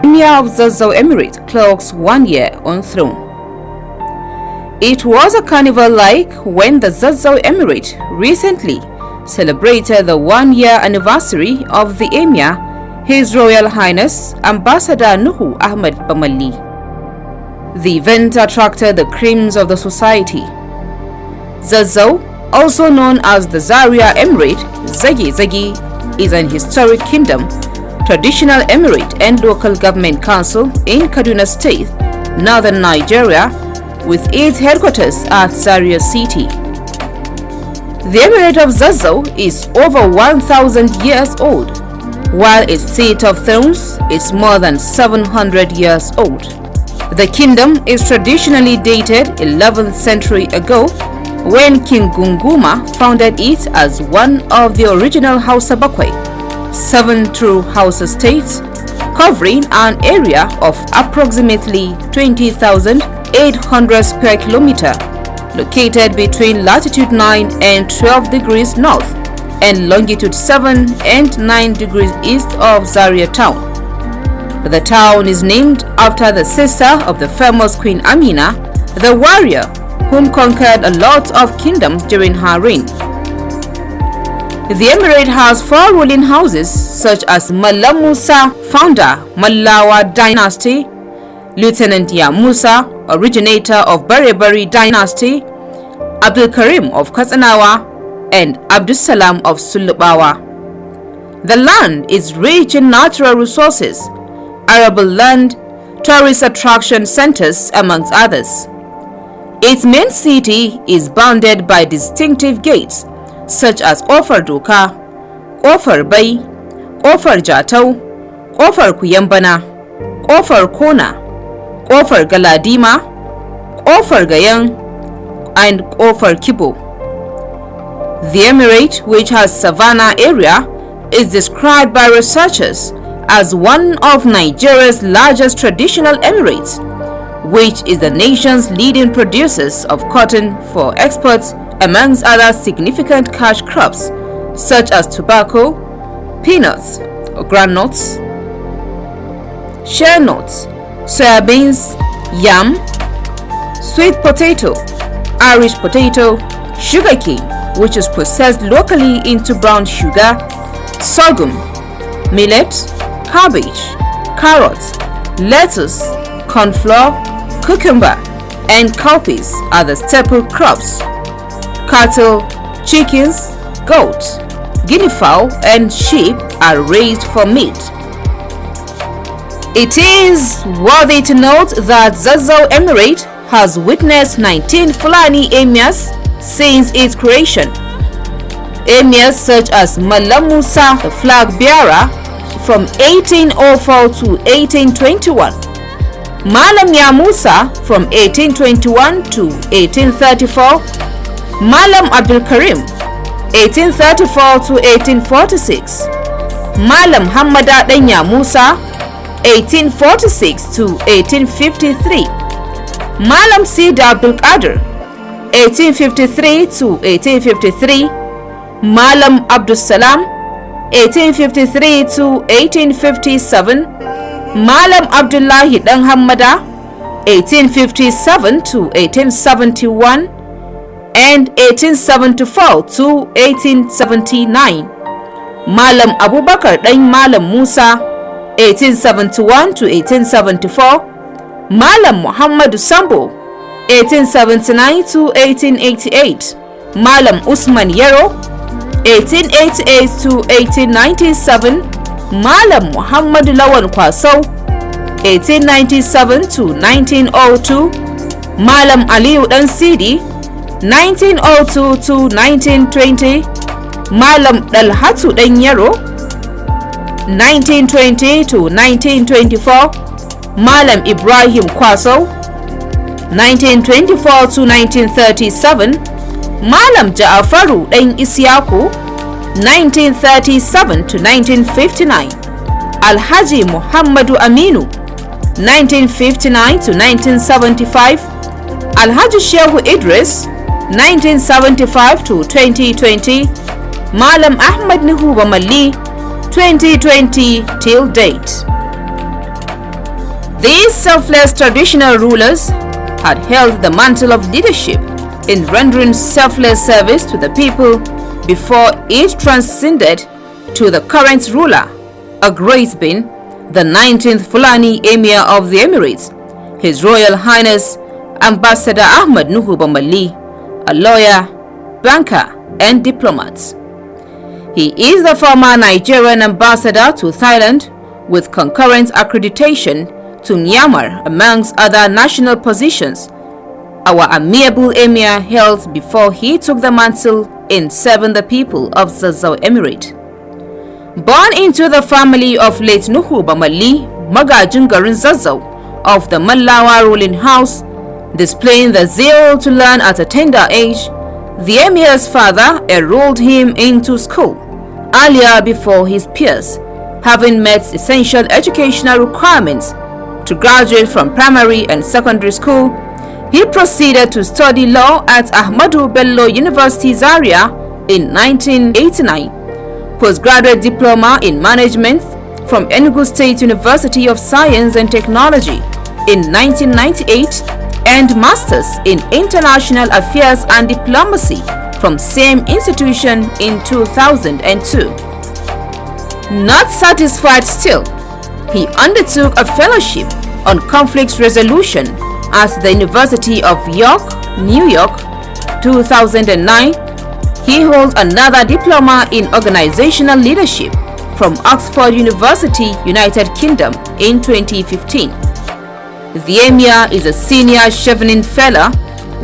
Emir of Zazzau Emirate clocks 1 year on throne. It was a carnival like when the Zazzau Emirate recently celebrated the 1-year anniversary of the Emir, His Royal Highness Ambassador Nuhu Ahmed Bamalli. The event attracted the creams of the society. Zazzau, also known as the Zaria Emirate, Zagi is an historic kingdom, traditional emirate and local government council in Kaduna State, northern Nigeria, with its headquarters at Zaria City. The Emirate of Zazzau is over 1,000 years old, while its seat of thrones is more than 700 years old. The kingdom is traditionally dated 11th century ago, when King Gunguma founded it as one of the original Hausa Bakwai, 7 true Hausa states, covering an area of approximately 20,800 square kilometer, located between latitude 9 and 12 degrees north and longitude 7 and 9 degrees east of Zaria town. The town is named after the sister of the famous Queen Amina, the warrior whom conquered a lot of kingdoms during her reign. The emirate has 4 ruling houses such as Mallam Musa, founder Mallawa dynasty, Lieutenant Ya Musa, originator of Barebari dynasty, Abdul Karim of Katsinawa, and Abdussalam of Sulubawa. The land is rich in natural resources, arable land, tourist attraction centers, amongst others. Its main city is bounded by distinctive gates such as Kofar Doka, Kofar Bai, Kofar Jatau, Kofar Kuyambana, Kofar Kona, Kofar Galadima, Kofar Gayang, and Kofar Kibo. The emirate, which has savanna area, is described by researchers as one of Nigeria's largest traditional emirates, which is the nation's leading producers of cotton for exports, amongst other significant cash crops such as tobacco, peanuts or groundnuts, shea nuts, soybeans, yam, sweet potato, Irish potato, sugarcane, which is processed locally into brown sugar, sorghum, millet, cabbage, carrots, lettuce, cornflower, cucumber, and cowpeas are the staple crops. Cattle, chickens, goats, guinea fowl, and sheep are raised for meat. It is worthy to note that Zazzau Emirate has witnessed 19 Fulani emirs since its creation. Emirs such as Mallam Musa, the flag bearer, from 1804 to 1821. Mallam Ya Musa from 1821 to 1834, Mallam Abdul Karim 1834 to 1846, Mallam Hammada Danya Musa 1846 to 1853, Mallam Sida Abdul Qadir 1853 to 1853, Mallam Abdul Salam 1853 to 1857, Mallam Abdullahi Dan Hammada 1857 to 1871 and 1874 to 1879, Mallam Abubakar Dan Mallam Musa 1871 to 1874, Mallam Muhammadu Sambo 1879 to 1888, Mallam Usman Yero 1888 to 1897, Mallam Muhammadu Lawal Kwasau 1897 to 1902, Mallam Aliyu Dan Sidi 1902 to 1920, Mallam Dalhatu Dan Yaro 1920 to 1924, Mallam Ibrahim Kwasau 1924 to 1937, Mallam Ja'afaru Dan Isyaku 1937 to 1959, Alhaji Muhammadu Aminu 1959 to 1975, Alhaji Shehu Idris 1975 to 2020, Mallam Ahmed Nuhu Bamalli 2020 till date. These selfless traditional rulers had held the mantle of leadership in rendering selfless service to the people before it transcended to the current ruler, a great being, the 19th Fulani Emir of the Emirates, His Royal Highness Ambassador Ahmed Nuhu Bamalli, a lawyer, banker, and diplomat. He is the former Nigerian ambassador to Thailand with concurrent accreditation to Myanmar amongst other national positions. Our amiable emir held before he took the mantle in serving the people of Zazzau Emirate. Born into the family of late Nuhu Bamalli, Magajin garin Zazzau of the Mallawa ruling house, displaying the zeal to learn at a tender age, the emir's father enrolled him into school earlier before his peers, having met essential educational requirements to graduate from primary and secondary school. He proceeded to study law at Ahmadu Bello University Zaria in 1989, postgraduate diploma in management from Enugu State University of Science and Technology in 1998, and masters in international affairs and diplomacy from same institution in 2002. Not satisfied still, he undertook a fellowship on conflict resolution at the University of York, New York, 2009. He holds another diploma in organizational leadership from Oxford University, United Kingdom in 2015. The Emir is a senior Chevening Fellow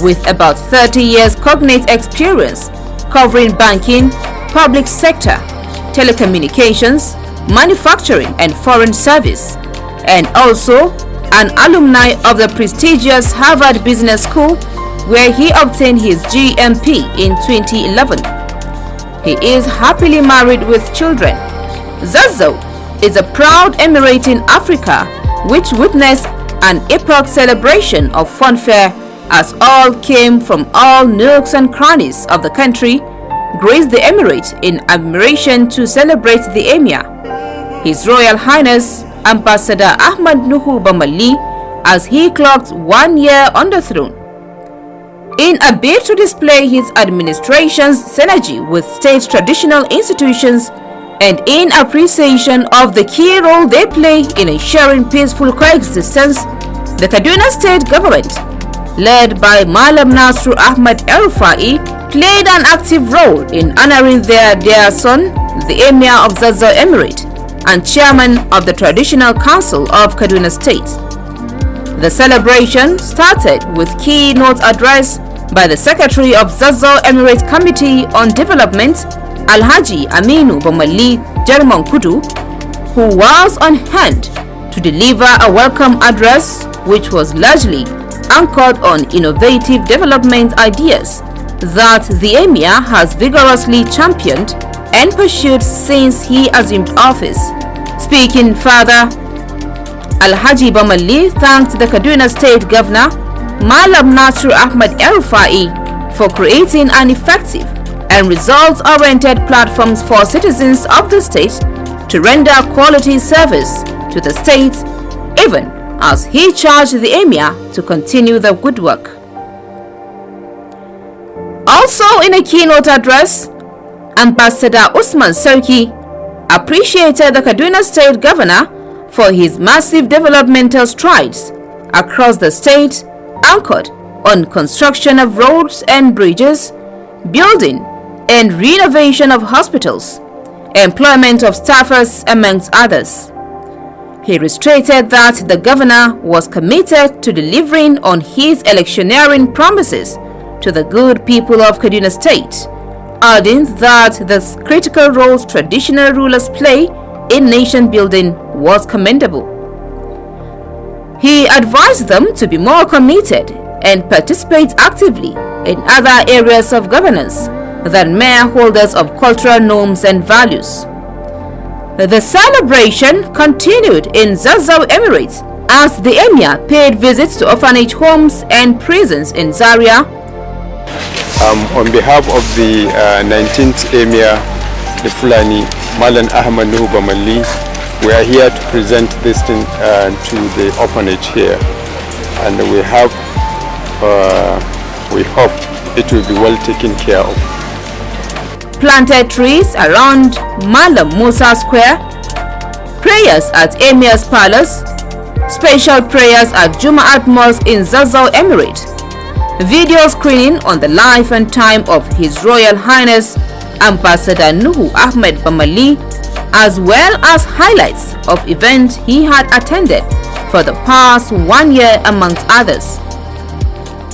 with about 30 years cognate experience covering banking, public sector, telecommunications, manufacturing and foreign service, and also an alumni of the prestigious Harvard Business School, where he obtained his GMP in 2011. He is happily married with children. Zazzau is a proud emirate in Africa which witnessed an epoch celebration of funfair as all came from all nooks and crannies of the country graced the emirate in admiration to celebrate the emir, His Royal Highness Ambassador Ahmed Nuhu Bamalli, as he clocked 1 year on the throne. In a bid to display his administration's synergy with state traditional institutions and in appreciation of the key role they play in ensuring peaceful coexistence, the Kaduna State government, led by Malam Nasru Ahmed El-Rufai, played an active role in honoring their son, the Emir of Zazzau Emirate and chairman of the Traditional Council of Kaduna State. The celebration started with keynote address by the Secretary of Zazzau Emirate Committee on Development, Alhaji Aminu Bamalli Jarman Kudu, who was on hand to deliver a welcome address which was largely anchored on innovative development ideas that the Emir has vigorously championed and pursued since he assumed office. Speaking further, Alhaji Bamalli thanked the Kaduna State Governor, Malam Nasru Ahmed El-Rufai, for creating an effective and results-oriented platforms for citizens of the state to render quality service to the state, even as he charged the Emir to continue the good work. Also in a keynote address, Ambassador Usman Sarki appreciated the Kaduna State Governor for his massive developmental strides across the state, anchored on construction of roads and bridges, building and renovation of hospitals, employment of staffers, amongst others. He reiterated that the governor was committed to delivering on his electioneering promises to the good people of Kaduna State, adding that the critical roles traditional rulers play in nation building was commendable. He advised them to be more committed and participate actively in other areas of governance than mere holders of cultural norms and values. The celebration continued in Zazzau Emirate as the Emir paid visits to orphanage homes and prisons in Zaria. On behalf of the 19th Emir, the Fulani, Malam Ahmed Nuhu Bamalli, we are here to present this thing to the orphanage here, and we hope it will be well taken care of. Planted trees around Malam Musa Square, prayers at Emir's Palace, special prayers at Jumaat Mosque in Zazzau Emirate, video screening on the life and time of His Royal Highness Ambassador Nuhu Ahmed Bamalli, as well as highlights of events he had attended for the past 1 year amongst others.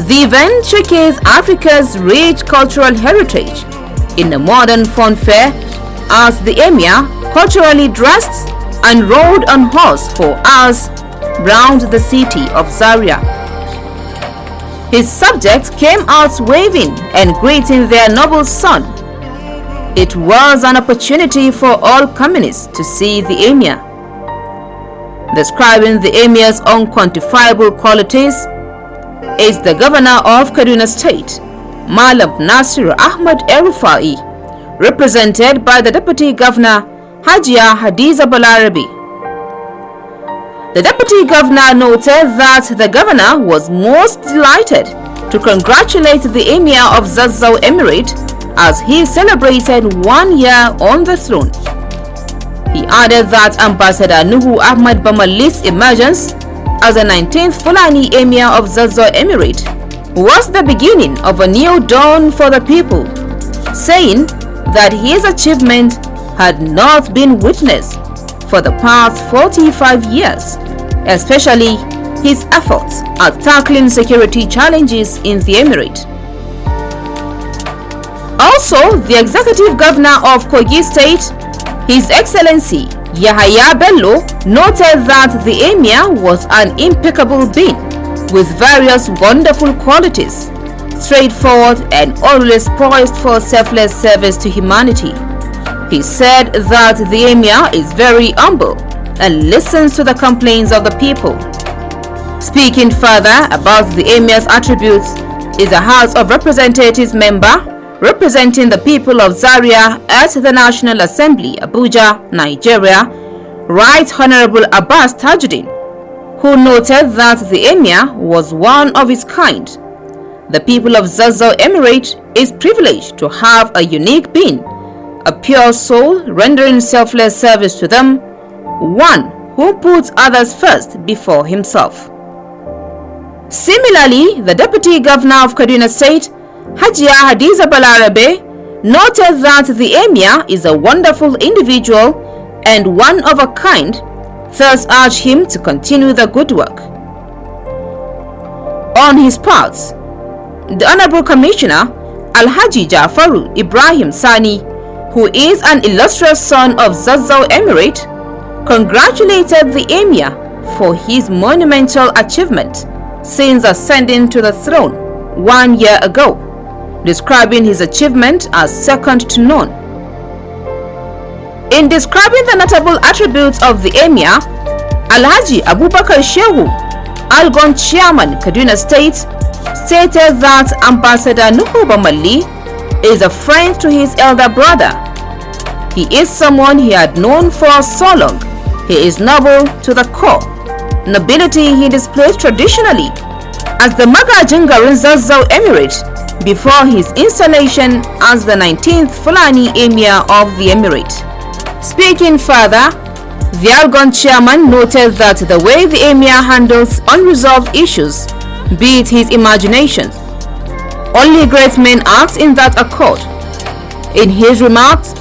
The event showcased Africa's rich cultural heritage in a modern fun fair as the Emir culturally dressed and rode on horse for hours round the city of Zaria. His subjects came out waving and greeting their noble son. It was an opportunity for all communists to see the Emir. Describing the Emir's unquantifiable qualities is the governor of Kaduna State, Malam Nasir Ahmed El-Rufai, represented by the deputy governor Hajia Hadiza Balarabe. The deputy governor noted that the governor was most delighted to congratulate the Emir of Zazzau Emirate as he celebrated 1 year on the throne. He added that Ambassador Nuhu Ahmed Bamalli's emergence as the 19th Fulani Emir of Zazzau Emirate was the beginning of a new dawn for the people, saying that his achievement had not been witnessed for the past 45 years, especially his efforts at tackling security challenges in the Emirate. Also, the Executive Governor of Kogi State, His Excellency Yahaya Bello, noted that the Emir was an impeccable being with various wonderful qualities, straightforward and always poised for selfless service to humanity. He said that the Emir is very humble and listens to the complaints of the people. Speaking further about the Emir's attributes is a House of Representatives member representing the people of Zaria at the National Assembly, Abuja, Nigeria, Right Honorable Abbas Tajuddin, who noted that the Emir was one of its kind. The people of Zazzau Emirate is privileged to have a unique being, a pure soul rendering selfless service to them, one who puts others first before himself. Similarly, the Deputy Governor of Kaduna State, Hajia Hadiza Balarabe, noted that the Emir is a wonderful individual and one of a kind, thus urged him to continue the good work. On his part, the Honorable Commissioner Alhaji Jafaru Ibrahim Sani, who is an illustrious son of Zazzau Emirate, congratulated the Emir for his monumental achievement since ascending to the throne 1 year ago, describing his achievement as second to none. In describing the notable attributes of the Emir, Alhaji Abubakar Shehu, Algon Chairman, Kaduna State, stated that Ambassador Nuhu Bamalli is a friend to his elder brother. He is someone he had known for so long. He is noble to the core. Nobility he displays traditionally as the Magajin Garin Zazzau Emirate before his installation as the 19th Fulani Emir of the Emirate. Speaking further, the Algon chairman noted that the way the Emir handles unresolved issues, be it his imaginations, only great men act in that accord. In his remarks,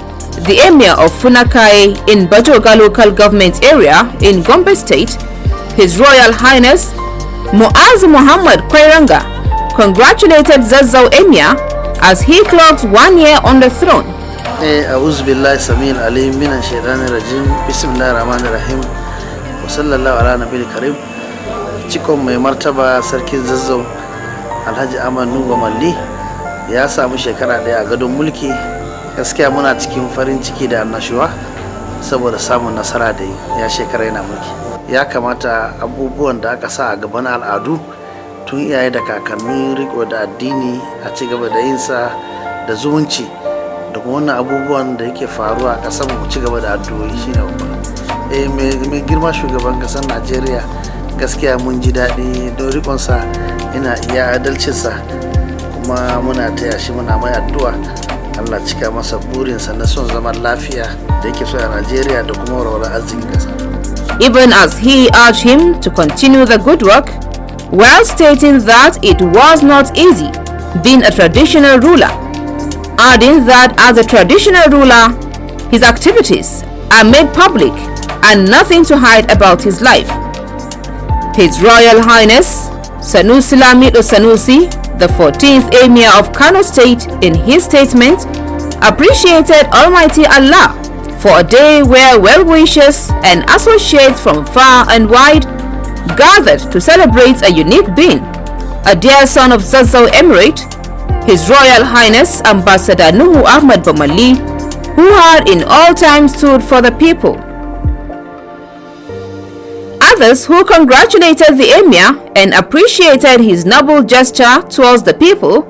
the Emir of Funakaye in Bajoga local government area in Gombe State, His Royal Highness Muazu Muhammad Kwaranga, congratulated Zazzau Emir as he clocked 1 year on the throne. أعوذ بالله السميع العليم من الشيطان الرجيم بسم الله الرحمن الرحيم وصلى الله على نبي الكريم. Cikon mai martaba sarkin Zazzau Alhaji Ahmed Bamalli ya samu shekara daya a gadon mulki. Gaskiya muna cikin farin ciki da annashuwa saboda samun nasara da ya shekara yana mulki. Ya kamata abubuwan da aka sa a gaban al'adu tun iyaye da kakanni, riko da addini a ci gaba da yinsa da zumunci da kuma wannan abubuwan da yake faruwa a ƙasar mu ci gaba da addu'o'i shine babba. mai girma shugaban kasar Najeriya gaskiya mun ji daɗi don rikonsa yana iya adalcinsa kuma muna taya shi muna mai addu'a Allah cika masa burinsa na son zaman lafiya da yake so a Najeriya da kuma walwalar arzikin ƙasa. Even as he urged him to continue the good work, while stating that it was not easy being a traditional ruler, adding that as a traditional ruler, his activities are made public and nothing to hide about his life. His Royal Highness Sanusi Lamido Sanusi, the 14th Emir of Kano State, in his statement, appreciated Almighty Allah for a day where well-wishers and associates from far and wide gathered to celebrate a unique being, a dear son of Zazzau Emirate, His Royal Highness Ambassador Nuhu Ahmed Bamalli, who had in all times stood for the people. Others who congratulated the Emir and appreciated his noble gesture towards the people.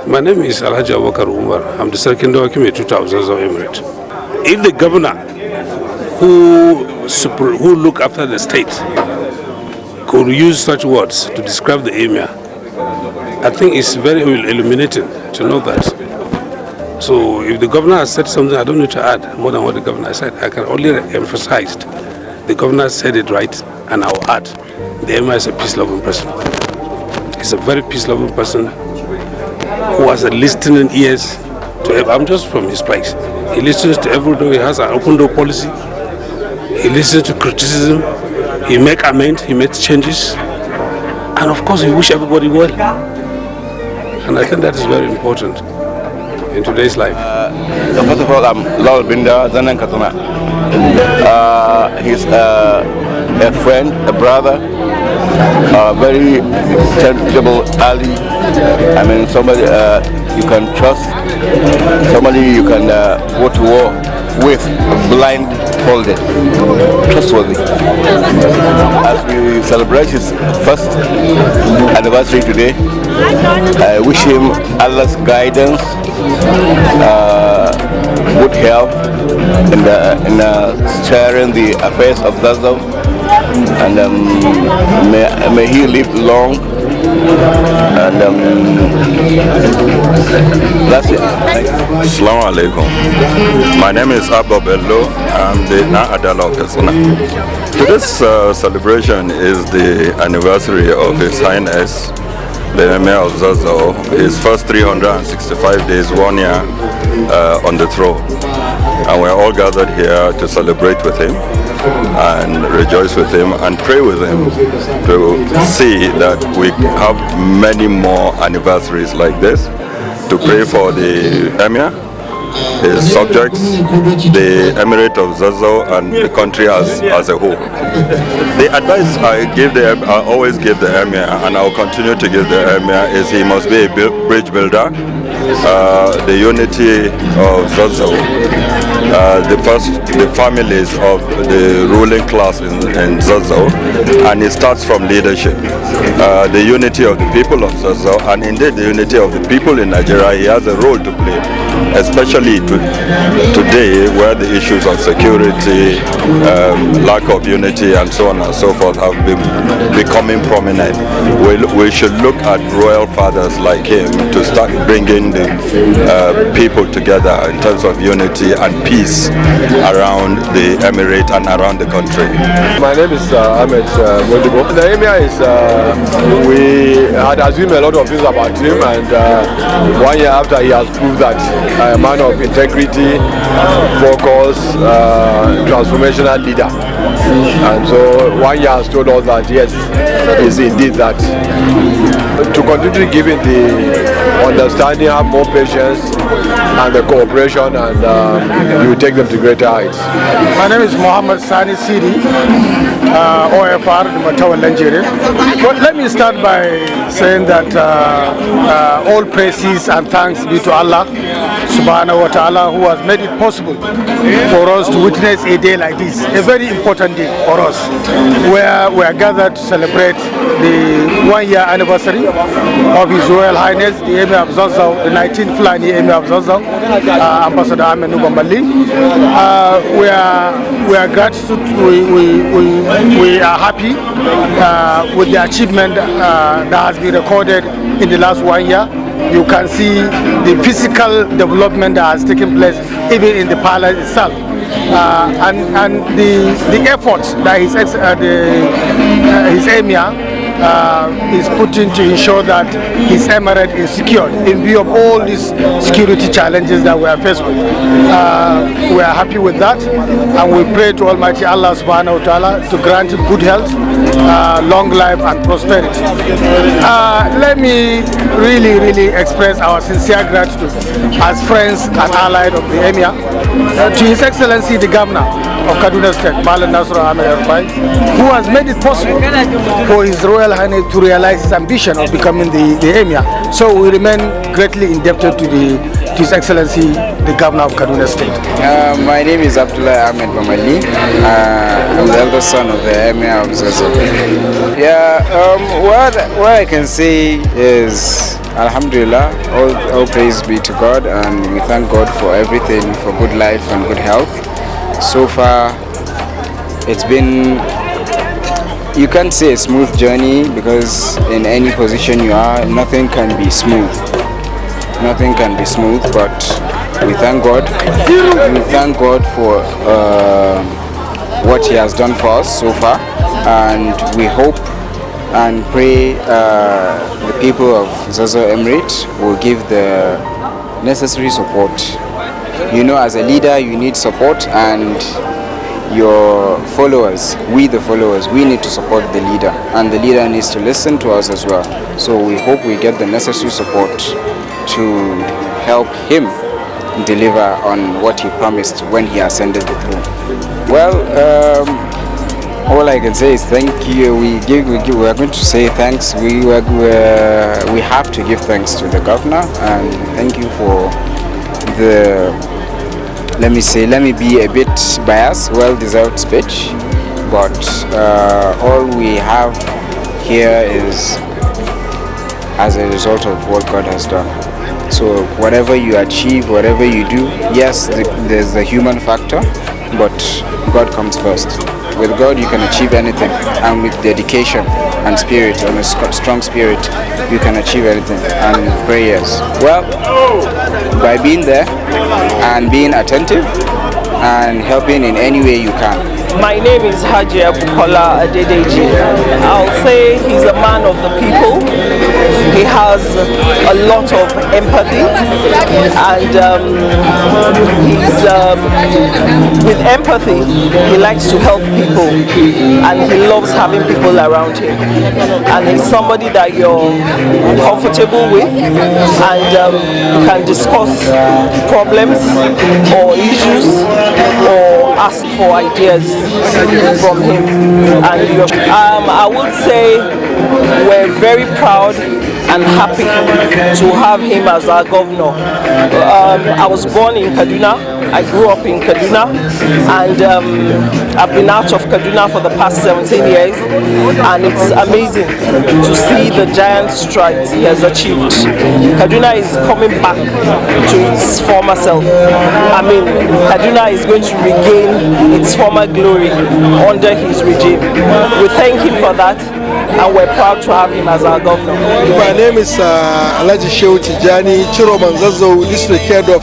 My name is Alhaji Abubakar Umar. I'm the second Emirate of Zazzau Emirate. If the governor who look after the state could use such words to describe the Emir, I think it's very illuminating to know that. So if the governor has said something, I don't need to add more than what the governor said. I can only emphasize the governor said it right, and I'll add the Emir is a peace-loving person. He's a very peace-loving person who has a listening ears to. I'm just from his place. He listens to every door. He has an open door policy. He listens to criticism. He makes amends. He makes changes, and of course, he wishes everybody well. And I think that is very important in today's life. First of all, I'm Lawal Bindawa, Zanan Katuna. He's a friend, a brother, a very intelligible ally. I mean, somebody you can trust, somebody you can go to war with blindfolded, trustworthy. As we celebrate his first anniversary today, I wish him Allah's guidance, good health in steering the affairs of Zazzau, and may he live long, and that's it. Assalamu alaikum. My name is Abba Bello. I'm the Adala of Katsina. Today's celebration is the anniversary of His Highness the Emir of Zazzau, his first 365 days, 1 year on the throne. And we're all gathered here to celebrate with him and rejoice with him and pray with him to see that we have many more anniversaries like this, to pray for the Emir, his subjects, the Emirate of Zazzau, and the country as a whole. The advice I always give the Emir, and I will continue to give the Emir, is he must be a bridge builder, the unity of Zazzau, the families of the ruling class in Zazzau, and it starts from leadership, the unity of the people of Zazzau, and indeed the unity of the people in Nigeria. He has a role to play, especially today, where the issues of security, lack of unity, and so on and so forth have been becoming prominent. We should look at royal fathers like him to start bringing the people together in terms of unity and peace around the Emirate and around the country. My name is Ahmed Modibbo. The Emir is, we had assumed a lot of things about him, and 1 year after, he has proved that a man of integrity, focus, transformational leader. And so 1 year has told us that yes, is indeed that. To continue giving the understanding, have more patience and the cooperation, and you take them to greater heights. My name is Mohammed Sani Sidi, OF FR, the Matawal Nigeria. But let me start by saying that all praises and thanks be to Allah Subhanahu wa Ta'ala, who has made it possible for us to witness a day like this, a very important day for us, where we are gathered to celebrate the 1-year anniversary of His Royal Highness, the Emir Of Zazzau, the 19th Fulani Emir Of Zazzau, Ambassador Ahmed Nuhu Bamalli. We are gratitude. We are happy with the achievement that has been recorded in the last 1 year. You can see the physical development that has taken place even in the palace itself, and the efforts that his emir is putting to ensure that his emirate is secured in view of all these security challenges that we are faced with. We are happy with that, and we pray to Almighty Allah Subhanahu wa Ta'ala to grant him good health, long life and prosperity. Let me really express our sincere gratitude as friends and allies of the Emir to His Excellency the Governor of Kaduna State, who has made it possible for His Royal Highness to realize his ambition of becoming the Emir. So we remain greatly indebted to His Excellency the Governor of Kaduna State. My name is Abdullahi Ahmed Bamalli. I'm the eldest son of the Emir of Zazzau. Yeah, what I can say is Alhamdulillah, all praise be to God, and we thank God for everything, for good life and good health. So far, it's been, you can't say a smooth journey, because in any position you are, nothing can be smooth. Nothing can be smooth, but we thank God. We thank God for what He has done for us so far, and we hope and pray the people of Zazzau Emirate will give the necessary support. You know, as a leader, you need support, and your followers, we the followers, we need to support the leader, and the leader needs to listen to us as well. So we hope we get the necessary support to help him deliver on what he promised when he ascended the throne. Well, all I can say is thank you. We are going to say thanks. We have to give thanks to the governor, and thank you for the, let me be a bit biased, well-deserved speech, but all we have here is as a result of what God has done. So whatever you achieve, whatever you do, yes, there's the human factor, but God comes first. With God you can achieve anything, and with dedication and spirit, and a strong spirit, you can achieve anything, and prayers. Well, by being there and being attentive and helping in any way you can. My name is Hajia Bukola Adedyi. I'll say he's a man of the people. He has a lot of empathy, and he's with empathy, he likes to help people, and he loves having people around him. And he's somebody that you're comfortable with, and you can discuss problems or issues or ask for ideas from him. And I would say we're very proud and happy to have him as our governor. I was born in Kaduna. I grew up in Kaduna, and I've been out of Kaduna for the past 17 years, and it's amazing to see the giant strides he has achieved. Kaduna is coming back to its former self. I mean, Kaduna is going to regain its former glory under his regime. We thank him for that, and we're proud to have him as our governor. My name is Alhaji Shehu Tijani, Chiroman Zazzau, district head of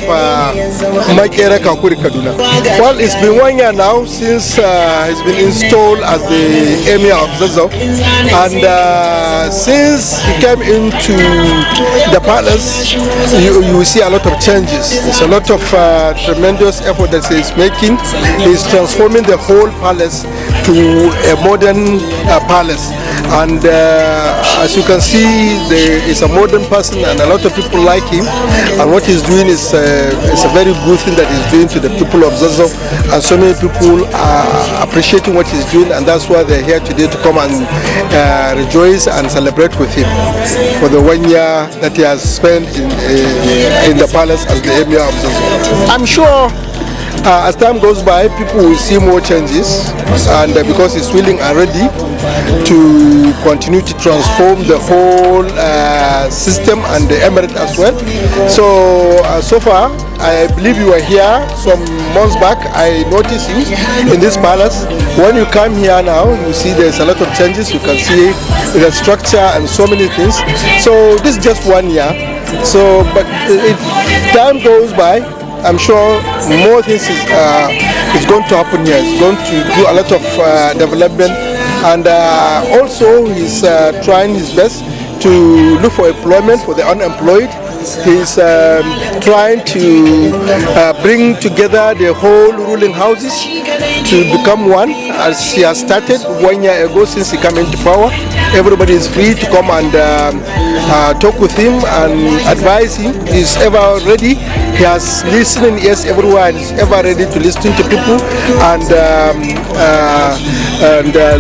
Makera Kakuri, Kaduna. Well, it's been 1 year now since he's been installed as the Emir of Zazzau, and since he came into the palace, you will see a lot of changes. There's a lot of tremendous effort that he's making. He's transforming the whole palace to a modern palace. and as you can see, there is a modern person and a lot of people like him, and what he's doing is a very good thing that he's doing to the people of Zazzau, and so many people are appreciating what he's doing, and that's why they're here today to come and rejoice and celebrate with him for the 1 year that he has spent in the palace as the Emir of Zazzau. I'm sure as time goes by, people will see more changes, and because he's willing and ready to continue to transform the whole system and the emirate as well. So far, I believe you were here some months back. I noticed you in this palace. When you come here now, you see there's a lot of changes. You can see the structure and so many things. So this is just 1 year. So, but if time goes by, I'm sure more things is going to happen here. He's going to do a lot of development, and also he's trying his best to look for employment for the unemployed. He's trying to bring together the whole ruling houses to become one, as he has started 1 year ago since he came into power. Everybody is free to come and talk with him and advise him. He's ever ready. He has listening ears everywhere, and is ever ready to listen to people and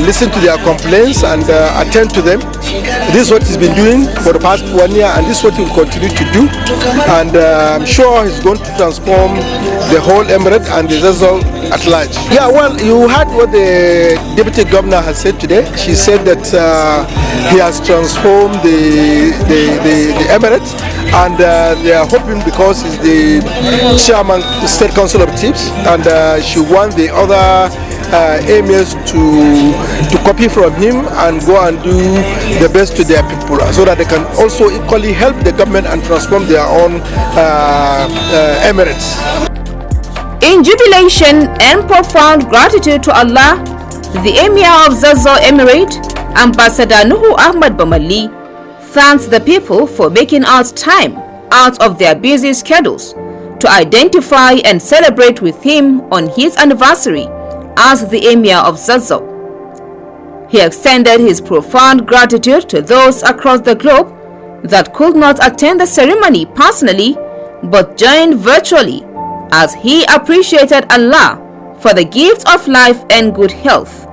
listen to their complaints and attend to them. This is what he's been doing for the past 1 year, and this is what he will continue to do. And I'm sure he's going to transform the whole emirate and the Zazzau at large. Yeah, well, you heard what the deputy governor has said today. She said that he has transformed the emirate, and they are hoping, because he's the chairman State Council of Chiefs, and she wants the other emirs to copy from him and go and do the best to their people, so that they can also equally help the government and transform their own emirates. In jubilation and profound gratitude to Allah, the Emir of Zazzau Emirate, Ambassador Nuhu Ahmed Bamalli, thanks the people for making out time out of their busy schedules to identify and celebrate with him on his anniversary as the Emir of Zazzau. He extended his profound gratitude to those across the globe that could not attend the ceremony personally but joined virtually, as he appreciated Allah for the gift of life and good health.